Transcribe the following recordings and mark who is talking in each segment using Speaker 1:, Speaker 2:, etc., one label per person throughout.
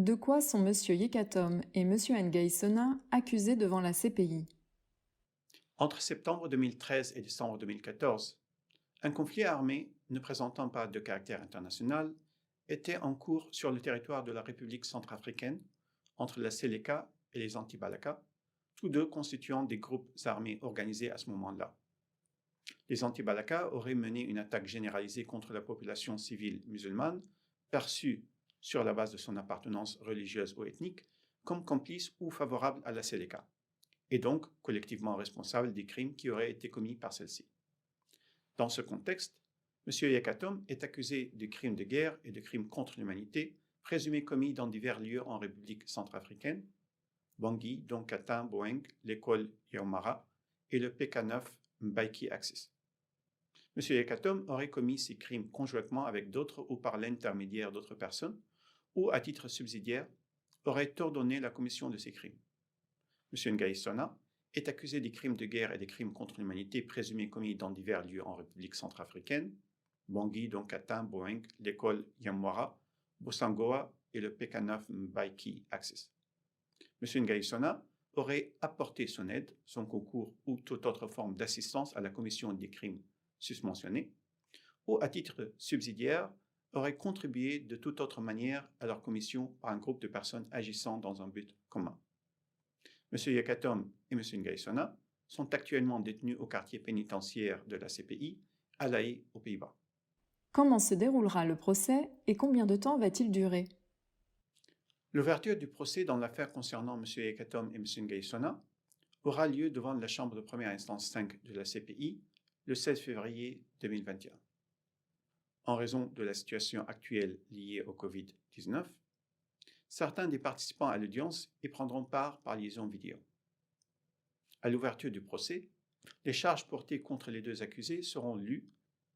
Speaker 1: De quoi sont M. Yekatom et M. Nguesona accusés devant la CPI?
Speaker 2: Entre septembre 2013 et décembre 2014, un conflit armé ne présentant pas de caractère international était en cours sur le territoire de la République centrafricaine entre la Séléka et les Anti-Balaka, tous deux constituant des groupes armés organisés à ce moment-là. Les Anti-Balaka auraient mené une attaque généralisée contre la population civile musulmane, perçue sur la base de son appartenance religieuse ou ethnique, comme complice ou favorable à la Séléka, et donc collectivement responsable des crimes qui auraient été commis par celle-ci. Dans ce contexte, M. Yekatom est accusé de crimes de guerre et de crimes contre l'humanité présumés commis dans divers lieux en République centrafricaine, Bangui, Donkata, Boeng, l'école Yaoumara et le PK9 Mbaiki Axis. M. Yekatom aurait commis ces crimes conjointement avec d'autres ou par l'intermédiaire d'autres personnes, ou à titre subsidiaire, aurait ordonné la commission de ces crimes. M. Nguesona est accusé des crimes de guerre et des crimes contre l'humanité présumés commis dans divers lieux en République centrafricaine, Bangui, Donkata, Boeng, l'école Yaoumara, Bosangoa et le PK9 Mbaiki Axis. M. Nguesona aurait apporté son aide, son concours ou toute autre forme d'assistance à la commission des crimes susmentionnés, ou à titre subsidiaire, aurait contribué de toute autre manière à leur commission par un groupe de personnes agissant dans un but commun. M. Yekatom et M. Nguesona sont actuellement détenus au quartier pénitentiaire de la CPI à La Haye, aux Pays-Bas.
Speaker 1: Comment se déroulera le procès et combien de temps va-t-il durer?
Speaker 2: L'ouverture du procès dans l'affaire concernant M. Yekatom et M. Nguesona aura lieu devant la Chambre de première instance 5 de la CPI le 16 février 2021. En raison de la situation actuelle liée au COVID-19, certains des participants à l'audience y prendront part par liaison vidéo. À l'ouverture du procès, les charges portées contre les deux accusés seront lues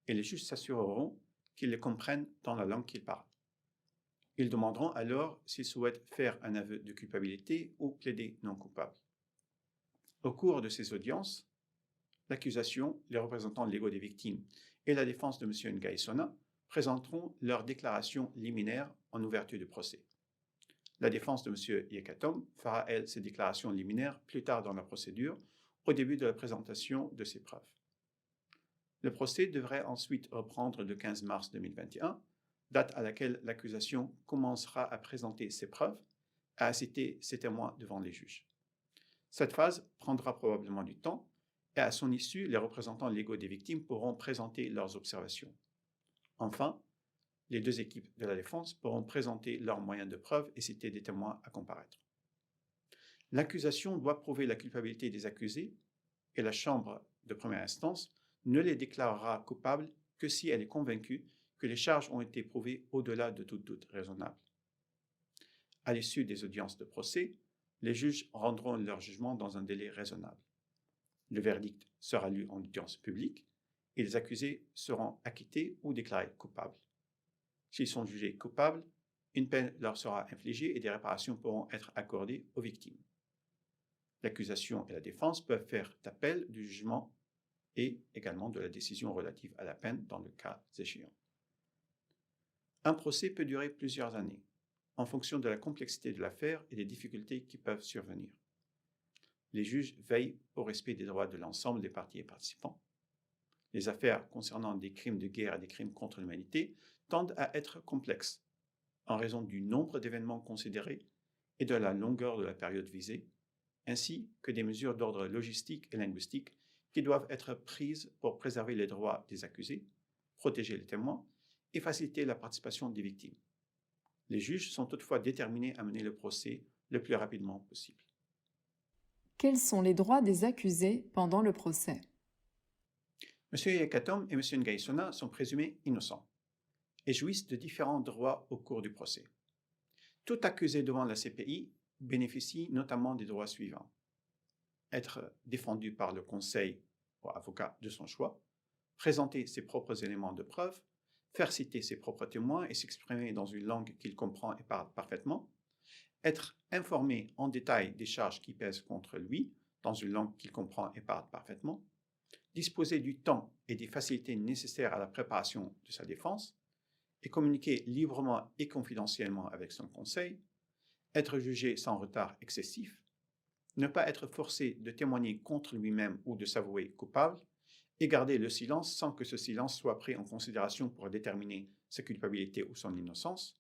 Speaker 2: et les juges s'assureront qu'ils les comprennent dans la langue qu'ils parlent. Ils demanderont alors s'ils souhaitent faire un aveu de culpabilité ou plaider non coupable. Au cours de ces audiences, l'accusation, les représentants légaux des victimes et la défense de M. Nguesona présenteront leurs déclarations liminaires en ouverture du procès. La défense de M. Yekatom fera, elle, ses déclarations liminaires plus tard dans la procédure, au début de la présentation de ses preuves. Le procès devrait ensuite reprendre le 15 mars 2021, date à laquelle l'accusation commencera à présenter ses preuves, à citer ses témoins devant les juges. Cette phase prendra probablement du temps, et à son issue, les représentants légaux des victimes pourront présenter leurs observations. Enfin, les deux équipes de la défense pourront présenter leurs moyens de preuve et citer des témoins à comparaître. L'accusation doit prouver la culpabilité des accusés et la Chambre de première instance ne les déclarera coupables que si elle est convaincue que les charges ont été prouvées au-delà de tout doute raisonnable. À l'issue des audiences de procès, les juges rendront leur jugement dans un délai raisonnable. Le verdict sera lu en audience publique et les accusés seront acquittés ou déclarés coupables. S'ils sont jugés coupables, une peine leur sera infligée et des réparations pourront être accordées aux victimes. L'accusation et la défense peuvent faire appel du jugement et également de la décision relative à la peine dans le cas échéant. Un procès peut durer plusieurs années, en fonction de la complexité de l'affaire et des difficultés qui peuvent survenir. Les juges veillent au respect des droits de l'ensemble des parties et participants. Les affaires concernant des crimes de guerre et des crimes contre l'humanité tendent à être complexes, en raison du nombre d'événements considérés et de la longueur de la période visée, ainsi que des mesures d'ordre logistique et linguistique qui doivent être prises pour préserver les droits des accusés, protéger les témoins et faciliter la participation des victimes. Les juges sont toutefois déterminés à mener le procès le plus rapidement possible.
Speaker 1: Quels sont les droits des accusés pendant le procès?
Speaker 2: M. Yekatom et M. Nguesona sont présumés innocents et jouissent de différents droits au cours du procès. Tout accusé devant la CPI bénéficie notamment des droits suivants: être défendu par le conseil ou avocat de son choix, présenter ses propres éléments de preuve, faire citer ses propres témoins et s'exprimer dans une langue qu'il comprend et parle parfaitement, être informé en détail des charges qui pèsent contre lui dans une langue qu'il comprend et parle parfaitement, disposer du temps et des facilités nécessaires à la préparation de sa défense, et communiquer librement et confidentiellement avec son conseil, être jugé sans retard excessif, ne pas être forcé de témoigner contre lui-même ou de s'avouer coupable, et garder le silence sans que ce silence soit pris en considération pour déterminer sa culpabilité ou son innocence,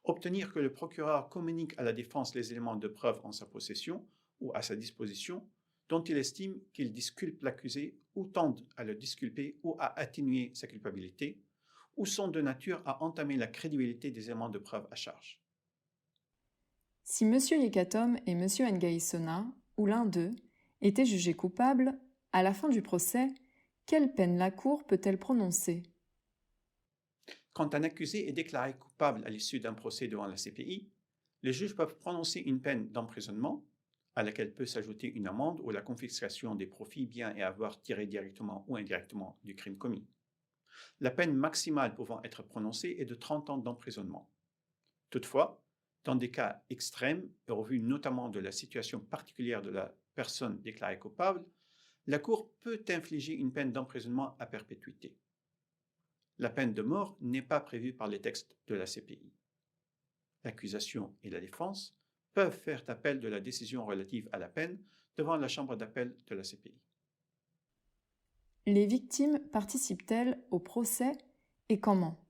Speaker 2: obtenir que le procureur communique à la défense les éléments de preuve en sa possession ou à sa disposition dont il estime qu'il disculpe l'accusé ou tende à le disculper ou à atténuer sa culpabilité, ou sont de nature à entamer la crédibilité des éléments de preuve à charge.
Speaker 1: Si M. Yekatom et M. Ngaïsona, ou l'un d'eux, étaient jugés coupables, à la fin du procès, quelle peine la Cour peut-elle prononcer?
Speaker 2: Quand un accusé est déclaré coupable à l'issue d'un procès devant la CPI, les juges peuvent prononcer une peine d'emprisonnement, à laquelle peut s'ajouter une amende ou la confiscation des profits, biens et avoirs tirés directement ou indirectement du crime commis. La peine maximale pouvant être prononcée est de 30 ans d'emprisonnement. Toutefois, dans des cas extrêmes, et au vu notamment de la situation particulière de la personne déclarée coupable, la Cour peut infliger une peine d'emprisonnement à perpétuité. La peine de mort n'est pas prévue par les textes de la CPI. L'accusation et la défense peuvent faire appel de la décision relative à la peine devant la chambre d'appel de la CPI.
Speaker 1: Les victimes participent-elles au procès et comment?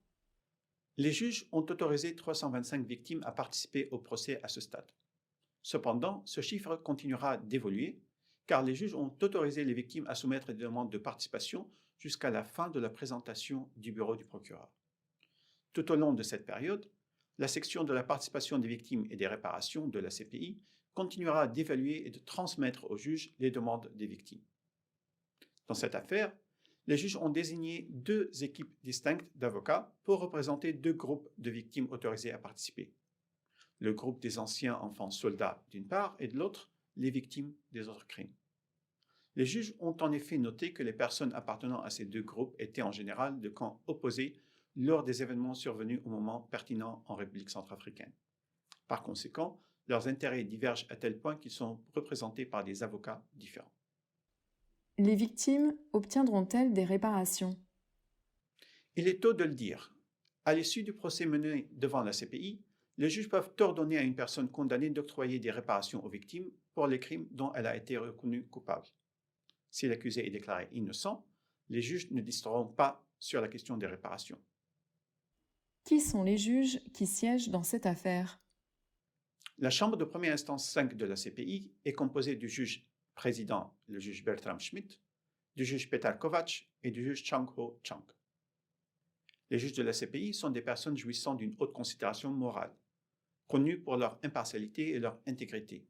Speaker 2: Les juges ont autorisé 325 victimes à participer au procès à ce stade. Cependant, ce chiffre continuera d'évoluer car les juges ont autorisé les victimes à soumettre des demandes de participation jusqu'à la fin de la présentation du bureau du procureur. Tout au long de cette période, la section de la participation des victimes et des réparations de la CPI continuera d'évaluer et de transmettre aux juges les demandes des victimes. Dans cette affaire, les juges ont désigné 2 équipes distinctes d'avocats pour représenter 2 groupes de victimes autorisées à participer. Le groupe des anciens enfants soldats d'une part et de l'autre, les victimes des autres crimes. Les juges ont en effet noté que les personnes appartenant à ces 2 groupes étaient en général de camps opposés lors des événements survenus au moment pertinent en République centrafricaine. Par conséquent, leurs intérêts divergent à tel point qu'ils sont représentés par des avocats différents.
Speaker 1: Les victimes obtiendront-elles des réparations?
Speaker 2: Il est tôt de le dire. À l'issue du procès mené devant la CPI, les juges peuvent ordonner à une personne condamnée d'octroyer des réparations aux victimes pour les crimes dont elle a été reconnue coupable. Si l'accusé est déclaré innocent, les juges ne discuteront pas sur la question des réparations.
Speaker 1: Qui sont les juges qui siègent dans cette affaire?
Speaker 2: La Chambre de première instance 5 de la CPI est composée du juge président, le juge Bertram Schmidt, du juge Petar Kovac et du juge Chang Ho Chang. Les juges de la CPI sont des personnes jouissant d'une haute considération morale, connues pour leur impartialité et leur intégrité,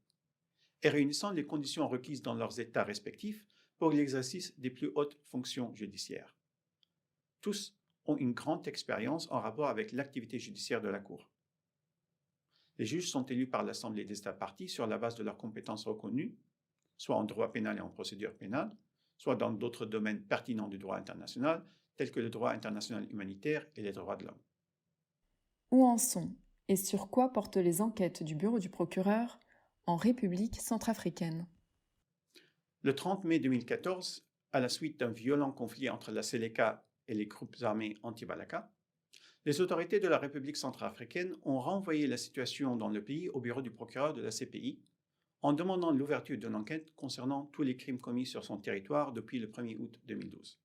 Speaker 2: et réunissant les conditions requises dans leurs États respectifs pour l'exercice des plus hautes fonctions judiciaires. Tous ont une grande expérience en rapport avec l'activité judiciaire de la Cour. Les juges sont élus par l'Assemblée des États parties sur la base de leurs compétences reconnues, soit en droit pénal et en procédure pénale, soit dans d'autres domaines pertinents du droit international, tels que le droit international humanitaire et les droits de l'homme.
Speaker 1: Où en sont et sur quoi portent les enquêtes du bureau du procureur en République centrafricaine?
Speaker 2: Le 30 mai 2014, à la suite d'un violent conflit entre la Seleka et les groupes armés anti-Balaka, les autorités de la République centrafricaine ont renvoyé la situation dans le pays au bureau du procureur de la CPI en demandant l'ouverture d'une enquête concernant tous les crimes commis sur son territoire depuis le 1er août 2012.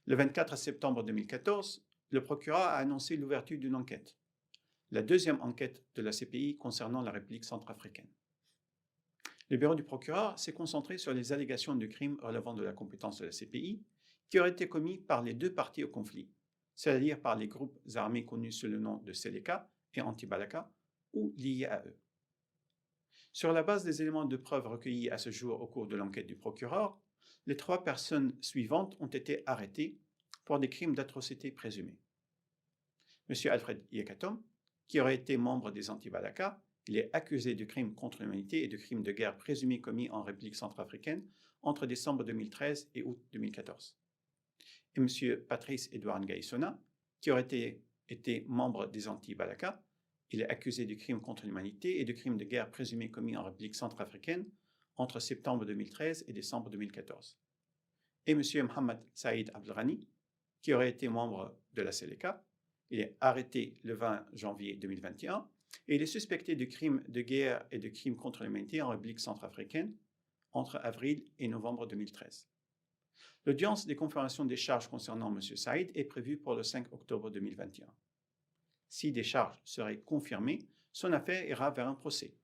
Speaker 2: Le 24 septembre 2014, le procureur a annoncé l'ouverture d'une enquête, la deuxième enquête de la CPI concernant la République centrafricaine. Le bureau du procureur s'est concentré sur les allégations de crimes relevant de la compétence de la CPI qui auraient été commis par les 2 parties au conflit, c'est-à-dire par les groupes armés connus sous le nom de Seleka et Anti-Balaka ou liés à eux. Sur la base des éléments de preuve recueillis à ce jour au cours de l'enquête du procureur, les 3 personnes suivantes ont été arrêtées pour des crimes d'atrocité présumés. M. Alfred Yekatom, qui aurait été membre des Anti-Balaka, il est accusé de crimes contre l'humanité et de crimes de guerre présumés commis en République centrafricaine entre décembre 2013 et août 2014. Et M. Patrice Edouard Ngaïsona, qui aurait été membre des Anti-Balaka, il est accusé de crimes contre l'humanité et de crimes de guerre présumés commis en République centrafricaine entre septembre 2013 et décembre 2014. Et M. Mohamed Saïd Abdelrani, qui aurait été membre de la Seleka, il est arrêté le 20 janvier 2021 et il est suspecté de crimes de guerre et de crimes contre l'humanité en République centrafricaine entre avril et novembre 2013. L'audience des confirmations des charges concernant M. Saïd est prévue pour le 5 octobre 2021. Si des charges seraient confirmées, son affaire ira vers un procès.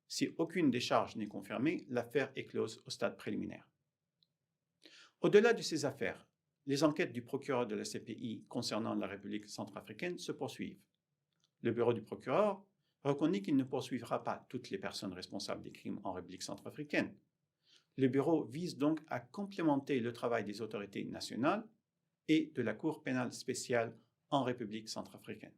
Speaker 2: Si aucune des charges n'est confirmée, l'affaire est close au stade préliminaire. Au-delà de ces affaires, les enquêtes du procureur de la CPI concernant la République centrafricaine se poursuivent. Le bureau du procureur reconnaît qu'il ne poursuivra pas toutes les personnes responsables des crimes en République centrafricaine. Le bureau vise donc à complémenter le travail des autorités nationales et de la Cour pénale spéciale en République centrafricaine.